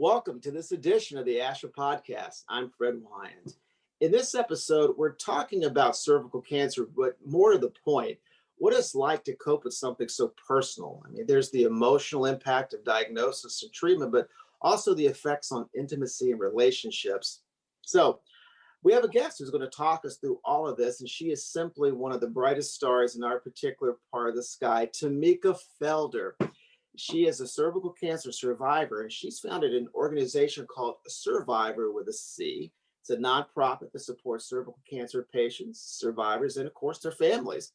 Welcome to this edition of the Asher Podcast. I'm Fred Wyand. In this episode, we're talking about cervical cancer, but more to the point, what it's like to cope with something so personal. I mean, there's the emotional impact of diagnosis and treatment, but also the effects on intimacy and relationships. So, we have a guest who's going to talk us through all of this, and she is simply one of the brightest stars in our particular part of the sky, Tamika Felder. She is a cervical cancer survivor, and she's founded an organization called Cervivor with a C. It's a nonprofit that supports cervical cancer patients, survivors, and of course, their families.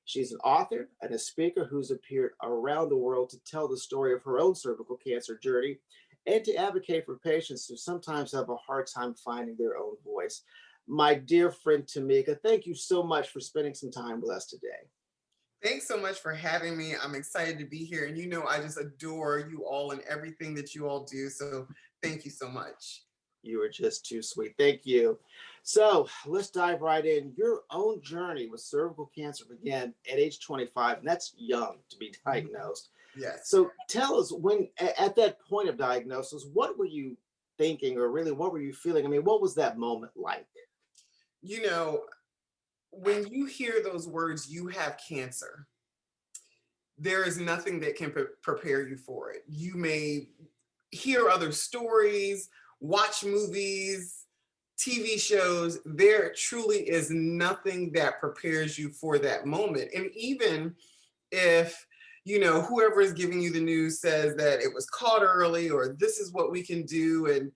She's an author and a speaker who's appeared around the world to tell the story of her own cervical cancer journey and to advocate for patients who sometimes have a hard time finding their own voice. My dear friend Tamika, thank you so much for spending some time with us today. Thanks so much for having me. I'm excited to be here. And I just adore you all and everything that you all do. So thank you so much. You are just too sweet. Thank you. So let's dive right in. Your own journey with cervical cancer began at age 25, and that's young to be diagnosed. Yes. So tell us, when at that point of diagnosis, what were you thinking, or really what were you feeling? I mean, what was that moment like? You know, when you hear those words, you have cancer, there is nothing that can prepare you for it. You may hear other stories, watch movies, TV shows. There truly is nothing that prepares you for that moment. And even if whoever is giving you the news says that it was caught early or this is what we can do, and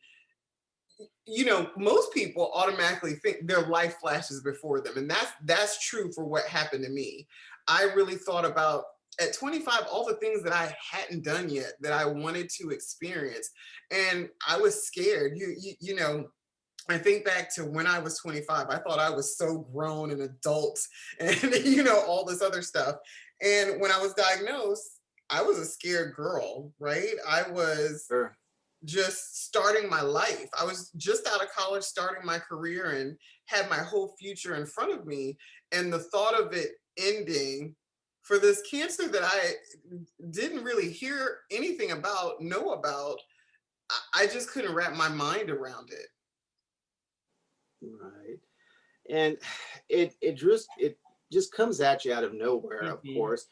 most people automatically think their life flashes before them, and that's true for what happened to me. I really thought about, at 25, all the things that I hadn't done yet that I wanted to experience, and I was scared. I think back to when I was 25, I thought I was so grown and adult and all this other stuff. And when I was diagnosed, I was a scared girl, right? I was Sure. just starting my life. I was just out of college, starting my career, and had my whole future in front of me. And the thought of it ending for this cancer that I didn't really hear anything about, know about, I just couldn't wrap my mind around it. Right. And it just comes at you out of nowhere, of Mhm. course.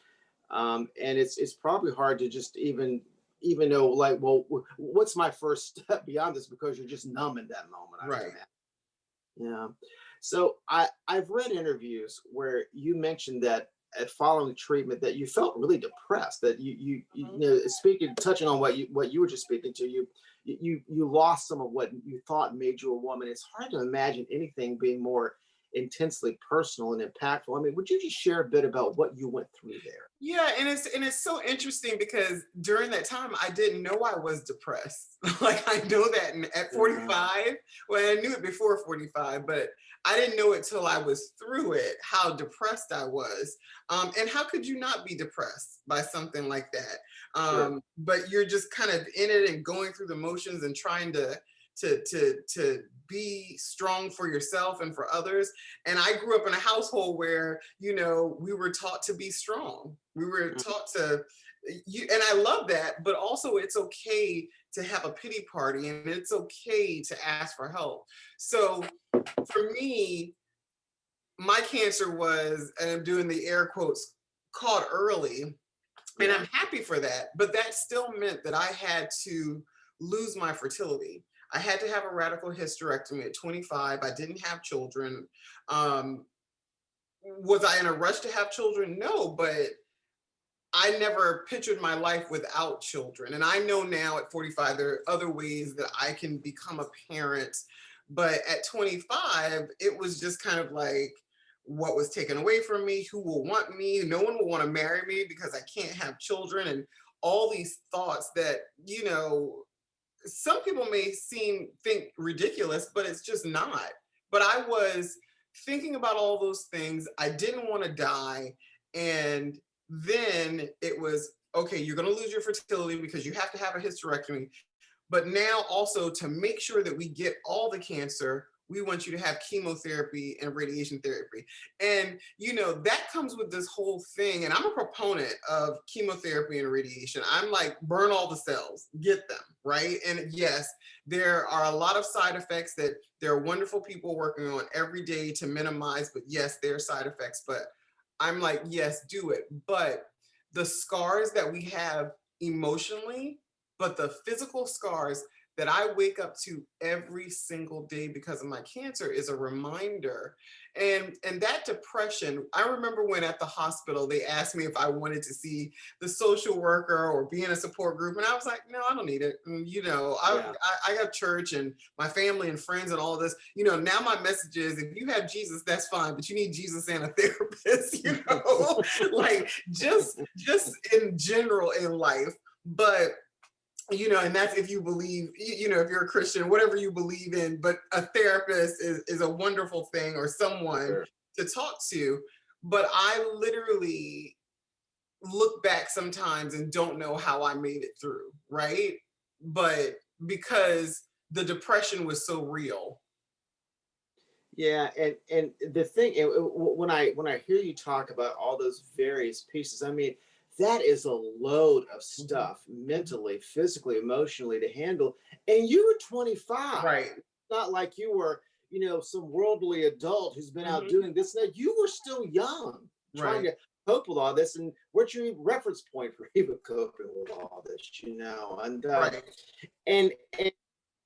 And it's probably hard to just even know, like, well, what's my first step beyond this, because you're just numb in that moment, I would Right. imagine. Yeah. So I've read interviews where you mentioned that following treatment that you felt really depressed, that you know, speaking, touching on what you were just speaking to, you lost some of what you thought made you a woman. It's hard to imagine anything being more intensely personal and impactful. I mean, would you just share a bit about what you went through there? Yeah, and it's so interesting because during that time I didn't know I was depressed. Like, I know that at Mhm. 45, well, I knew it before 45, but I didn't know it till I was through it, how depressed I was. And how could you not be depressed by something like that? Sure. But you're just kind of in it and going through the motions and trying to be strong for yourself and for others. And I grew up in a household where, we were taught to be strong. We were Mhm. taught to, and I love that, but also it's okay to have a pity party and it's okay to ask for help. So for me, my cancer was, and I'm doing the air quotes, caught early. And Yeah. I'm happy for that. But that still meant that I had to lose my fertility. I had to have a radical hysterectomy at 25. I didn't have children. Um, was I in a rush to have children? No, but I never pictured my life without children. And I know now at 45, there are other ways that I can become a parent. But at 25, it was just kind of like, what was taken away from me? Who will want me? No one will want to marry me because I can't have children. And all these thoughts that, some people may think ridiculous, but it's just not. But I was thinking about all those things. I didn't want to die. And then it was, okay, you're going to lose your fertility because you have to have a hysterectomy. But now also, to make sure that we get all the cancer, we want you to have chemotherapy and radiation therapy. And, that comes with this whole thing. And I'm a proponent of chemotherapy and radiation. I'm like, burn all the cells, get them, right? And yes, there are a lot of side effects that there are wonderful people working on every day to minimize, but yes, there are side effects. But I'm like, yes, do it. But the scars that we have emotionally, but the physical scars that I wake up to every single day because of my cancer is a reminder. And that depression, I remember when at the hospital they asked me if I wanted to see the social worker or be in a support group, and I was like, no, I don't need it. Yeah. I have church and my family and friends and all of this. Now my message is, if you have Jesus, that's fine, but you need Jesus and a therapist. Like just in general in life. But and that's if you believe, if you're a Christian, whatever you believe in, but a therapist is a wonderful thing, or someone Sure. to talk to. But I literally look back sometimes and don't know how I made it through, right? But because the depression was so real. Yeah, and the thing, when I hear you talk about all those various pieces, I mean, that is a load of Mhm. stuff mentally, physically, emotionally to handle. And you were 25. Right. Not like you were, some worldly adult who's been out Hmm. doing this. Now you were still young, trying Right. to cope with all this. And what's your reference point for even coping with all this? Right. And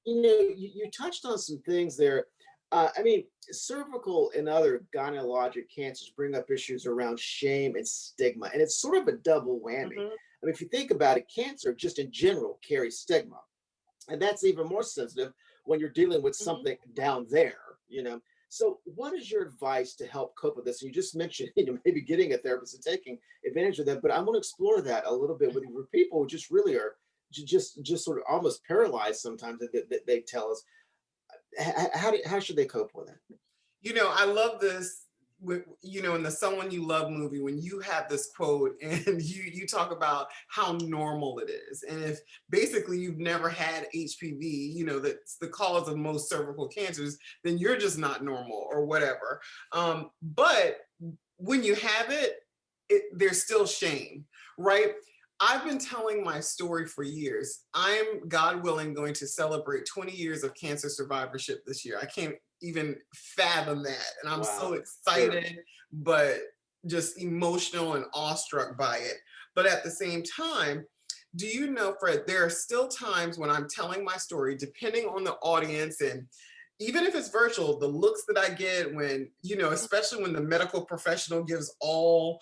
you touched on some things there. I mean, cervical and other gynecologic cancers bring up issues around shame and stigma, and it's sort of a double whammy. Hmm. I mean, if you think about it, cancer just in general carries stigma, and that's even more sensitive when you're dealing with Hmm. something down there. So, what is your advice to help cope with this? And you just mentioned, maybe getting a therapist and taking advantage of that, but I want to explore that a little bit with you for people who just really are just sort of almost paralyzed sometimes that they tell us how should they cope with it? I love this. In the Someone You Love movie, when you have this quote and you talk about how normal it is, and if basically you've never had HPV, that's the cause of most cervical cancers, then you're just not normal or whatever. But when you have there's still shame, right? I've been telling my story for years. I'm, God willing, going to celebrate 20 years of cancer survivorship this year. I can't even fathom that. And I'm so Wow. Sure. excited, but just emotional and awestruck by it. But at the same time, do you know, Fred, there are still times when I'm telling my story, depending on the audience, and even if it's virtual, the looks that I get when, especially when the medical professional gives all,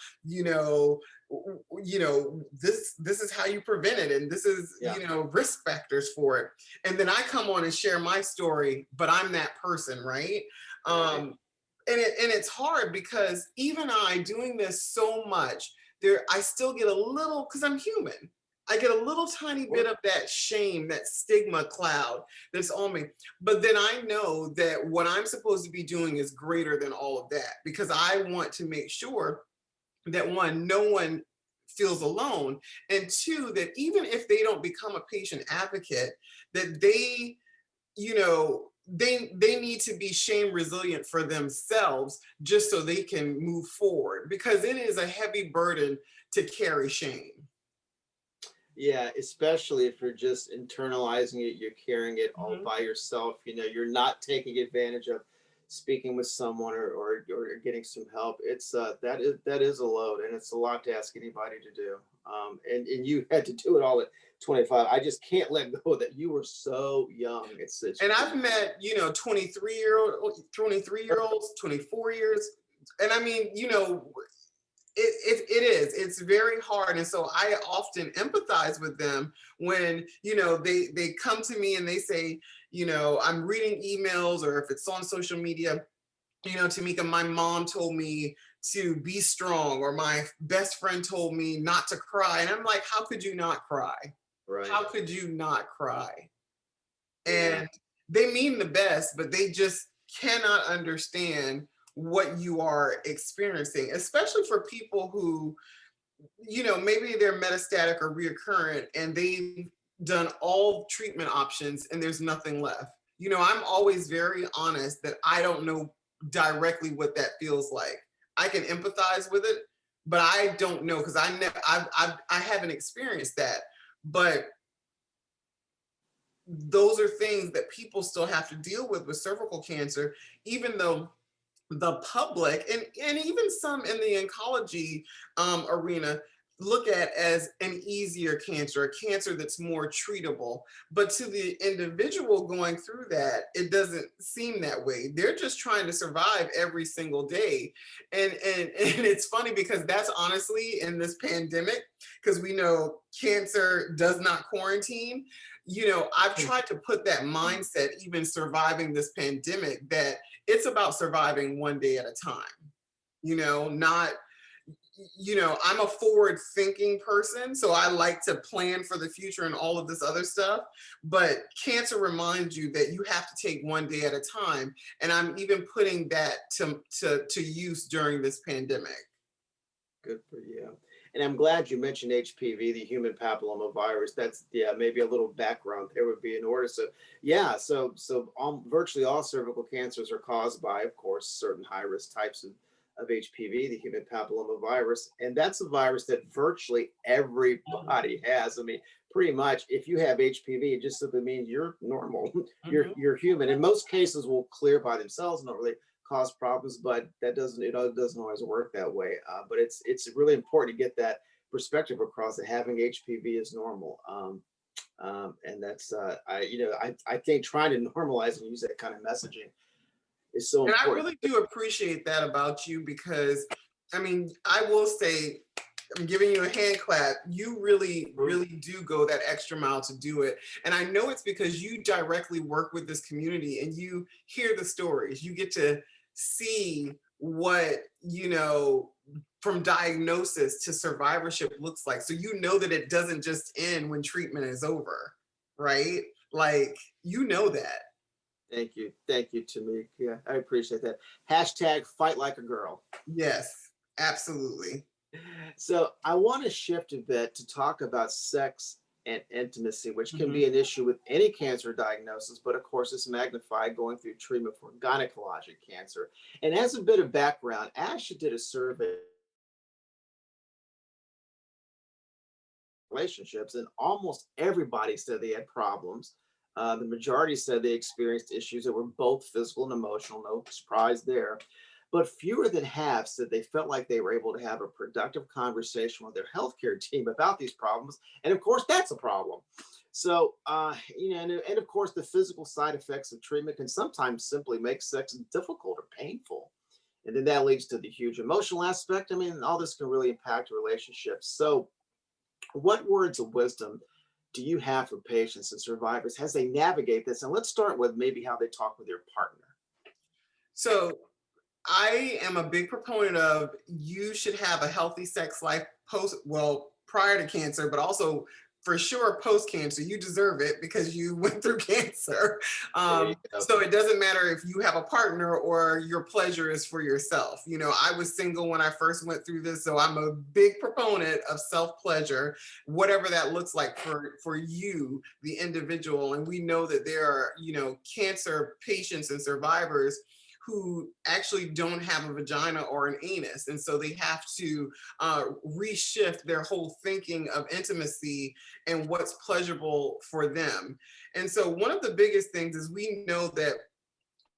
this is how you prevent it, and this is, Yeah. risk factors for it. And then I come on and share my story, but I'm that person, right? Right. um and it's hard because even I, doing this so much, there I still get a little, because I'm human, I get a little tiny bit Or of that shame, that stigma cloud that's on me. But then I know that what I'm supposed to be doing is greater than all of that, because I want to make sure that, one, no one feels alone, and two, that even if they don't become a patient advocate, that they need to be shame resilient for themselves, just so they can move forward, because it is a heavy burden to carry shame. yeah, especially if you're just internalizing it, you're carrying it all Mhm. by yourself. You're not taking advantage of speaking with someone or getting some help. It's that is a load, and it's a lot to ask anybody to do. And you had to do it all at 25. I just can't let go that you were so young. It's And I've crazy. met, 23-year olds, 24 years. And I mean, it is, it's very hard. And so I often empathize with them when, they come to me and they say, I'm reading emails, or if it's on social media, Tamika, my mom told me to be strong, or my best friend told me not to cry. And I'm like, how could you not cry? Right. How could you not cry? Yeah. And they mean the best, but they just cannot understand what you are experiencing, especially for people who, maybe they're metastatic or recurrent, and they've done all treatment options and there's nothing left. I'm always very honest that I don't know directly what that feels like. I can empathize with it, but I don't know because I haven't experienced that. But those are things that people still have to deal with cervical cancer, even though the public and even some in the oncology arena look at as an easier cancer, a cancer that's more treatable. But to the individual going through that, it doesn't seem that way. They're just trying to survive every single day. And it's funny because that's honestly in this pandemic, because we know cancer does not quarantine. I've tried to put that mindset, even surviving this pandemic, that it's about surviving one day at a time, not, I'm a forward thinking person. So I like to plan for the future and all of this other stuff. But cancer reminds you that you have to take one day at a time. And I'm even putting that to use during this pandemic. Good for you. And I'm glad you mentioned HPV, the human papillomavirus. That's, yeah, maybe a little background there would be in order. So yeah, virtually all cervical cancers are caused by, of course, certain high risk types of HPV, the human papillomavirus, and that's a virus that virtually everybody has. I mean, pretty much, if you have HPV, it just simply means you're normal, you're human. In most cases, will clear by themselves and don't really cause problems, but it doesn't always work that way. But it's really important to get that perspective across that having HPV is normal. And that's I think trying to normalize and use that kind of messaging is so And I important. really do appreciate that about you because, I mean, I will say, I'm giving you a hand clap. You really, really do go that extra mile to do it. And I know it's because you directly work with this community and you hear the stories. You get to see what, from diagnosis to survivorship looks like. So you know that it doesn't just end when treatment is over, right? Like, you know that. Thank you. Thank you, Tamika. Yeah, I appreciate that. Hashtag fight like a girl. Yes, absolutely. So I want to shift a bit to talk about sex and intimacy, which can Mhm. be an issue with any cancer diagnosis, but of course it's magnified going through treatment for gynecologic cancer. And as a bit of background, Asha did a survey relationships, and almost everybody said they had problems. The majority said they experienced issues that were both physical and emotional. No surprise there. But fewer than half said they felt like they were able to have a productive conversation with their healthcare team about these problems. And of course, that's a problem. So, and of course, the physical side effects of treatment can sometimes simply make sex difficult or painful. And then that leads to the huge emotional aspect. I mean, all this can really impact relationships. So, what words of wisdom do you have for patients and survivors as they navigate this? And let's start with maybe how they talk with their partner. So I am a big proponent of you should have a healthy sex life prior to cancer, but also for sure post cancer. You deserve it because you went through cancer. There you go. So it doesn't matter if you have a partner or your pleasure is for yourself. I was single when I first went through this, so I'm a big proponent of self pleasure, whatever that looks like for you, the individual. And we know that there are cancer patients and survivors who actually don't have a vagina or an anus. And so they have to reshift their whole thinking of intimacy and what's pleasurable for them. And so one of the biggest things is we know that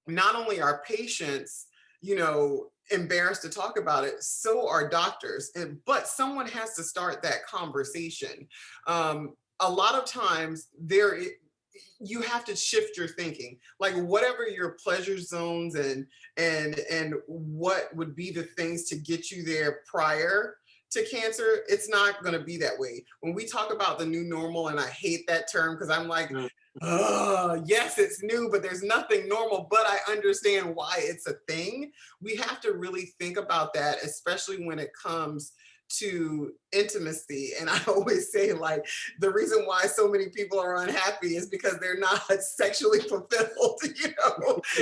not only are patients, embarrassed to talk about it, so are doctors. But someone has to start that conversation. A lot of times you have to shift your thinking, like whatever your pleasure zones and what would be the things to get you there prior to cancer. It's not going to be that way when we talk about the new normal. And I hate that term because I'm like, yes, it's new, but there's nothing normal. But I understand why it's a thing. We have to really think about that, especially when it comes to intimacy. And I always say, like, the reason why so many people are unhappy is because they're not sexually fulfilled,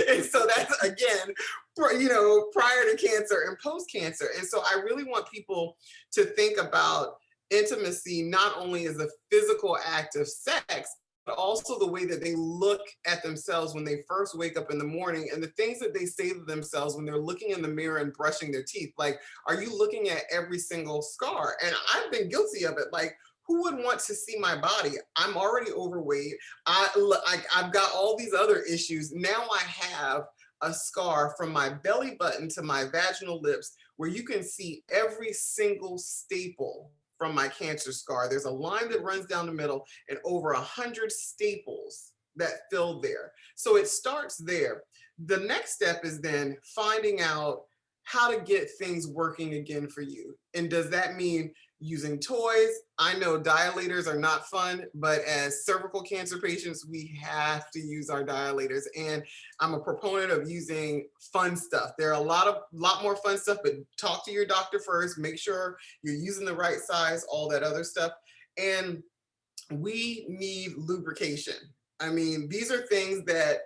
And so that's, again, prior to cancer and post cancer. And so I really want people to think about intimacy not only as a physical act of sex, also the way that they look at themselves when they first wake up in the morning, and the things that they say to themselves when they're looking in the mirror and brushing their teeth. Like, are you looking at every single scar? And I've been guilty of it. Like, who would want to see my body? I'm already overweight. I've got all these other issues. Now I have a scar from my belly button to my vaginal lips where you can see every single staple from my cancer scar. There's a line that runs down the middle and over 100 staples that fill there. So it starts there. The next step is then finding out how to get things working again for you. And does that mean using toys? I know dilators are not fun, but as cervical cancer patients, we have to use our dilators. And I'm a proponent of using fun stuff. There are a lot more fun stuff, but talk to your doctor first, make sure you're using the right size, all that other stuff. And we need lubrication. I mean, these are things that,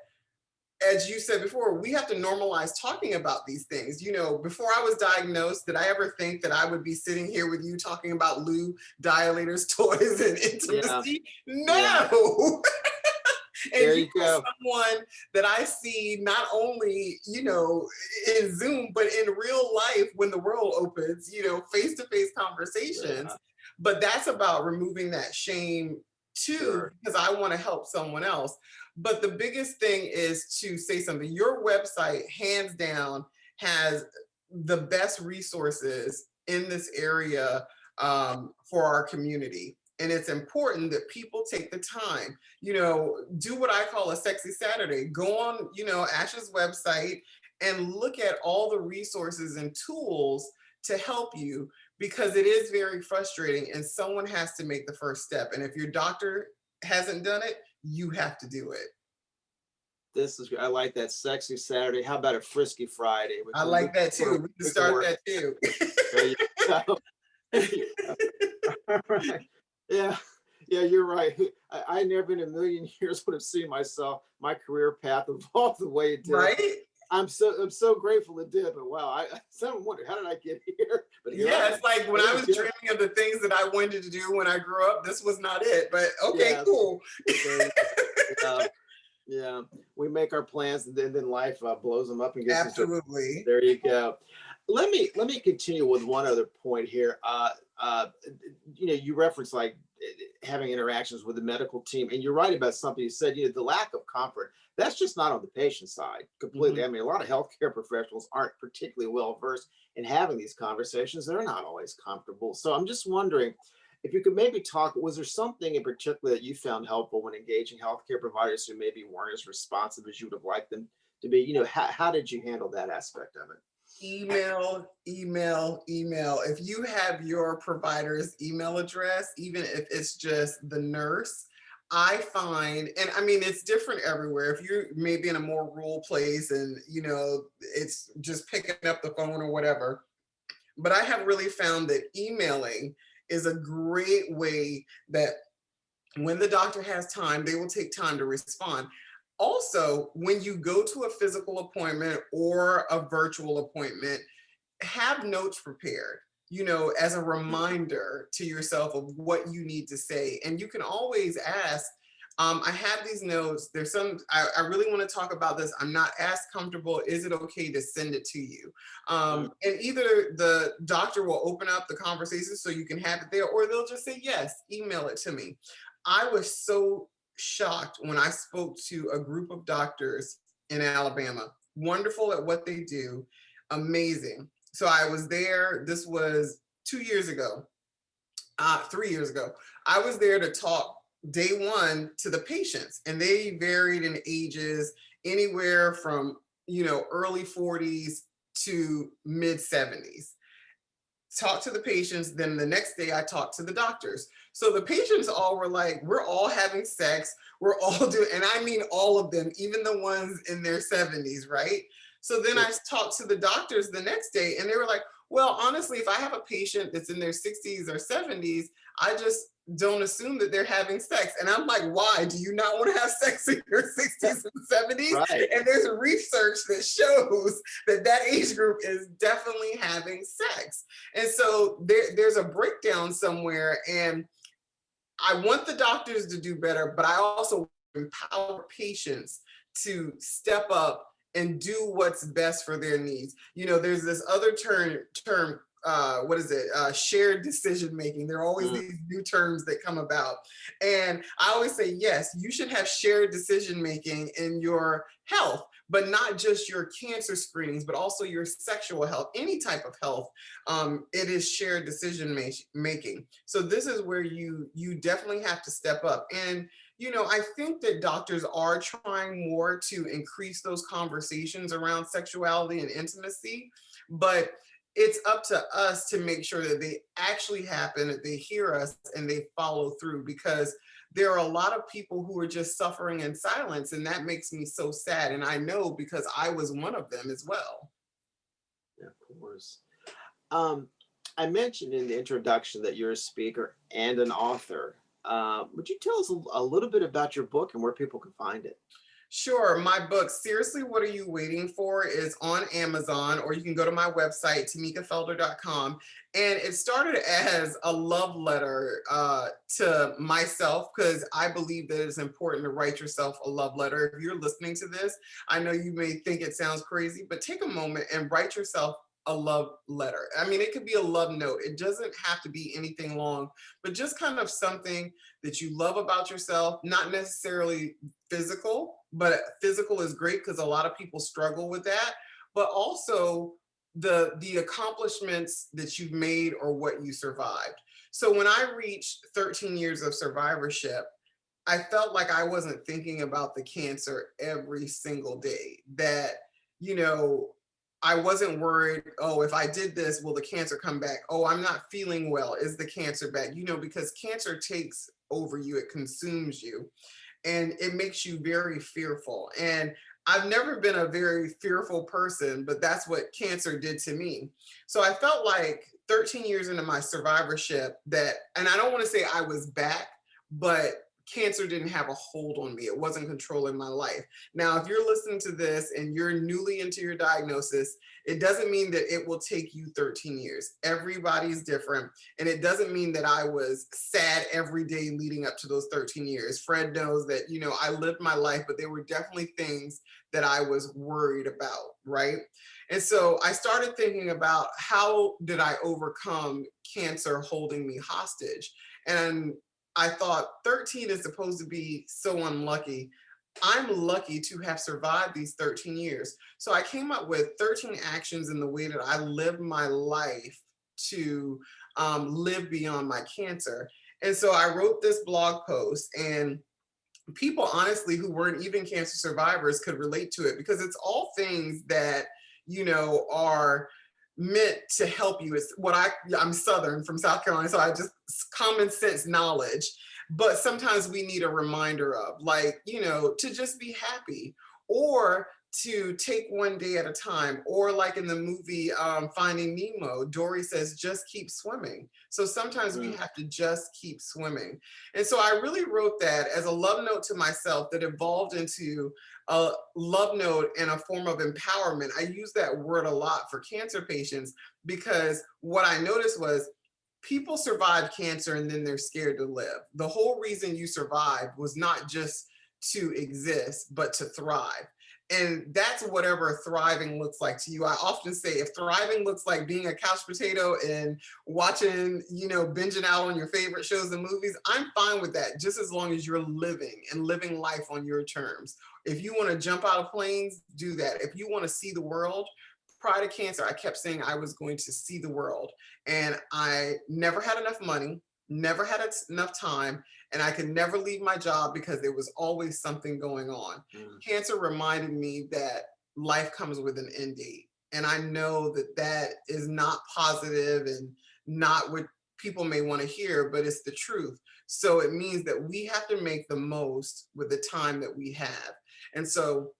as you said before, we have to normalize talking about these things. You know, before I was diagnosed, did I ever think that I would be sitting here with you talking about lube, dilators, toys, and intimacy? Yeah. No. And there you go. Someone that I see not only, you know, in Zoom, but in real life when the world opens, you know, face-to-face conversations. Yeah. But that's about removing that shame too, sure, because I want to help someone else. But the biggest thing is to say something. Your website, hands down, has the best resources in this area for our community. And it's important that people take the time, you know, do what I call a sexy Saturday. Go on, you know, Ash's website and look at all the resources and tools to help you, because it is very frustrating and someone has to make the first step. And if your doctor hasn't done it, you have to do it. This is, I like that sexy Saturday. How about a frisky Friday? I like that too. We can start that too. There you go. All right. Yeah, you're right. I never in a million years would have seen my career path evolve the way it did. Right? I'm so grateful it did, but wow, I sometimes wonder, how did I get here? But yeah, it's like when I was dreaming of the things that I wanted to do when I grew up, this was not it. But okay, yeah, cool. Yeah, we make our plans and then life blows them up and gets absolutely. There you go. Let me continue with one other point here. You know, you referenced like having interactions with the medical team, and you're right about something you said. You know, the lack of comfort. That's just not on the patient side completely. Mm-hmm. I mean, a lot of healthcare professionals aren't particularly well versed in having these conversations. They're not always comfortable. So I'm just wondering if you could maybe talk, was there something in particular that you found helpful when engaging healthcare providers who maybe weren't as responsive as you would have liked them to be? You know, how did you handle that aspect of it? Email. If you have your provider's email address, even if it's just the nurse, I find, and I mean, it's different everywhere. If you're maybe in a more rural place and, you know, it's just picking up the phone or whatever, but I have really found that emailing is a great way that when the doctor has time, they will take time to respond. Also, when you go to a physical appointment or a virtual appointment, have notes prepared, you know, as a reminder to yourself of what you need to say. And you can always ask, I have these notes. There's I really want to talk about this. I'm not as comfortable. Is it okay to send it to you? And either the doctor will open up the conversation so you can have it there, or they'll just say, yes, email it to me. I was so shocked when I spoke to a group of doctors in Alabama, wonderful at what they do, amazing. So I was there, this was 2 years ago, 3 years ago. I was there to talk day one to the patients, and they varied in ages anywhere from, you know, early 40s to mid 70s. Talk to the patients, then the next day I talked to the doctors. So the patients all were like, we're all having sex, we're all doing, and I mean all of them, even the ones in their 70s, right? So then I talked to the doctors the next day, and they were like, well, honestly, if I have a patient that's in their 60s or 70s, I just don't assume that they're having sex. And I'm like, why? Do you not want to have sex in your 60s and 70s? Right. And there's research that shows that that age group is definitely having sex. And so there's a breakdown somewhere. And I want the doctors to do better, but I also empower patients to step up and do what's best for their needs. You know, there's this other term, what is it? Shared decision making. There are always Mm. these new terms that come about. And I always say, yes, you should have shared decision making in your health, but not just your cancer screenings, but also your sexual health, any type of health. It is shared decision making. So this is where you definitely have to step up. And you know, I think that doctors are trying more to increase those conversations around sexuality and intimacy, but it's up to us to make sure that they actually happen, that they hear us and they follow through, because there are a lot of people who are just suffering in silence, and that makes me so sad. And I know because I was one of them as well. Yeah, of course. Um, I mentioned in the introduction that you're a speaker and an author. Would you tell us a little bit about your book and where people can find it? Sure. My book, Seriously, What Are You Waiting For, is on Amazon, or you can go to my website, tamikafelder.com. And it started as a love letter to myself, because I believe that it's important to write yourself a love letter. If you're listening to this, I know you may think it sounds crazy, but take a moment and write yourself a love letter. I mean, it could be a love note. It doesn't have to be anything long, but just kind of something that you love about yourself, not necessarily physical, but physical is great because a lot of people struggle with that, but also the accomplishments that you've made or what you survived. So when I reached 13 years of survivorship, I felt like I wasn't thinking about the cancer every single day. That, you know, I wasn't worried, oh, if I did this, will the cancer come back? Oh, I'm not feeling well. Is the cancer back? You know, because cancer takes over you, it consumes you, and it makes you very fearful. And I've never been a very fearful person, but that's what cancer did to me. So I felt like 13 years into my survivorship that, and I don't want to say I was back, but cancer didn't have a hold on me. It wasn't controlling my life. Now, if you're listening to this and you're newly into your diagnosis, it doesn't mean that it will take you 13 years. Everybody's different. And it doesn't mean that I was sad every day leading up to those 13 years. Fred knows that, you know, I lived my life, but there were definitely things that I was worried about, right? And so I started thinking about, how did I overcome cancer holding me hostage? And I thought 13 is supposed to be so unlucky. I'm lucky to have survived these 13 years. So I came up with 13 actions in the way that I live my life to live beyond my cancer. And so I wrote this blog post, and people honestly who weren't even cancer survivors could relate to it, because it's all things that, you know, are meant to help you. It's what I'm Southern from South Carolina, so I just common sense knowledge. But sometimes we need a reminder of, like, you know, to just be happy, or to take one day at a time, or like in the movie Finding Nemo, Dory says, just keep swimming. So sometimes we Mm. have to just keep swimming. And so I really wrote that as a love note to myself that evolved into a love note and a form of empowerment. I use that word a lot for cancer patients, because what I noticed was people survive cancer and then they're scared to live. The whole reason you survived was not just to exist, but to thrive. And that's whatever thriving looks like to you. I often say, if thriving looks like being a couch potato and watching, you know, binging out on your favorite shows and movies, I'm fine with that, just as long as you're living and living life on your terms. If you want to jump out of planes, do that. If you want to see the world, prior to cancer, I kept saying I was going to see the world. And I never had enough money, never had enough time, and I could never leave my job because there was always something going on. Mm. Cancer reminded me that life comes with an end date. And I know that that is not positive and not what people may want to hear, but it's the truth. So it means that we have to make the most with the time that we have. And so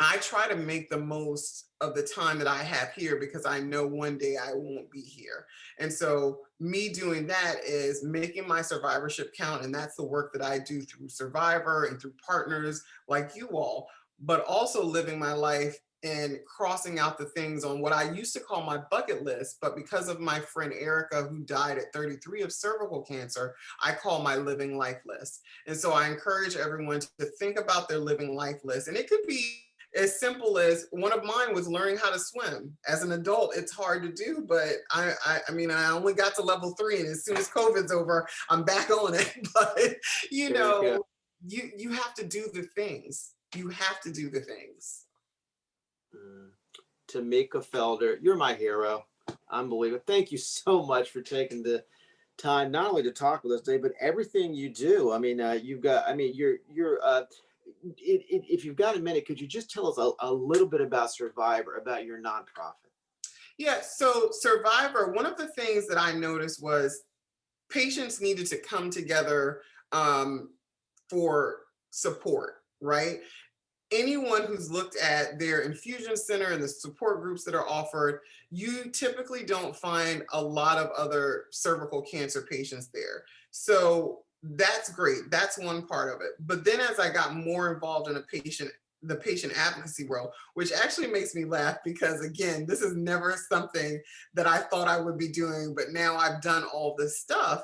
I try to make the most of the time that I have here, because I know one day I won't be here. And so me doing that is making my survivorship count. And that's the work that I do through Survivor and through partners like you all, but also living my life and crossing out the things on what I used to call my bucket list, but because of my friend Erica, who died at 33 of cervical cancer, I call my living life list. And so I encourage everyone to think about their living life list. And it could be as simple as one of mine was learning how to swim. As an adult, it's hard to do, but I mean, I only got to level 3, and as soon as COVID's over, I'm back on it. But you There you go. know, you have to do the things. You have to do the things. Mm. Tamika Felder, you're my hero. Unbelievable. Thank you so much for taking the time not only to talk with us today, but everything you do. I mean, you've got. I mean, if you've got a minute, could you just tell us a little bit about Survivor, about your nonprofit? Yeah, so Survivor, one of the things that I noticed was patients needed to come together for support, right? Anyone who's looked at their infusion center and the support groups that are offered, you typically don't find a lot of other cervical cancer patients there. So that's great. That's one part of it. But then as I got more involved in the patient advocacy world, which actually makes me laugh because again, this is never something that I thought I would be doing, but now I've done all this stuff.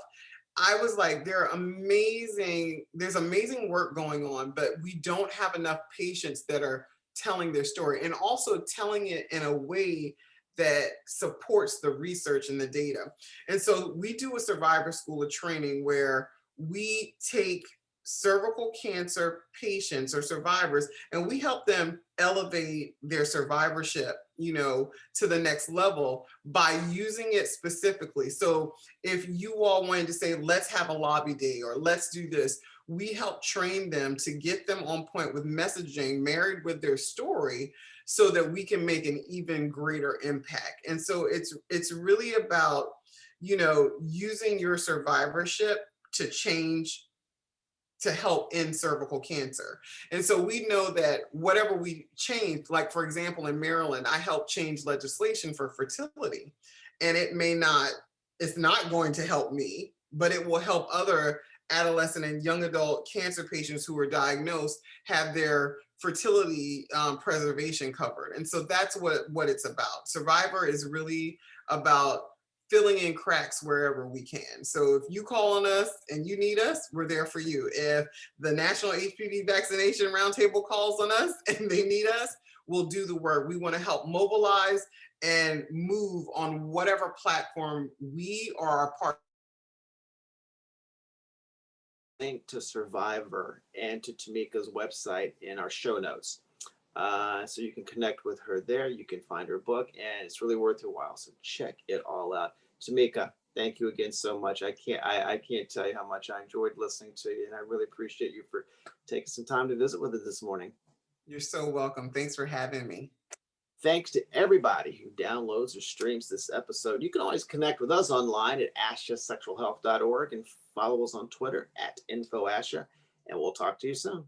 I was like, there's amazing work going on, but we don't have enough patients that are telling their story and also telling it in a way that supports the research and the data. And so we do a Survivor School of Training where we take cervical cancer patients or survivors and we help them elevate their survivorship, to the next level by using it specifically. So if you all wanted to say, let's have a lobby day or let's do this, we help train them to get them on point with messaging married with their story so that we can make an even greater impact. And so it's really about, using your survivorship to change, to help end cervical cancer. And so we know that whatever we change, like for example, in Maryland, I helped change legislation for fertility. And it's not going to help me, but it will help other adolescent and young adult cancer patients who are diagnosed have their fertility preservation covered. And so that's what it's about. Survivor is really about filling in cracks wherever we can. So if you call on us and you need us, we're there for you. If the National HPV Vaccination Roundtable calls on us and they need us, we'll do the work. We want to help mobilize and move on whatever platform we are a part. Link to Survivor and to Tamika's website in our show notes. So you can connect with her there. You can find her book, and it's really worth your while. So check it all out. Tamika, thank you again so much. I can't tell you how much I enjoyed listening to you, and I really appreciate you for taking some time to visit with us this morning. You're so welcome. Thanks for having me. Thanks to everybody who downloads or streams this episode. You can always connect with us online at ashasexualhealth.org and follow us on Twitter at InfoAsha, and we'll talk to you soon.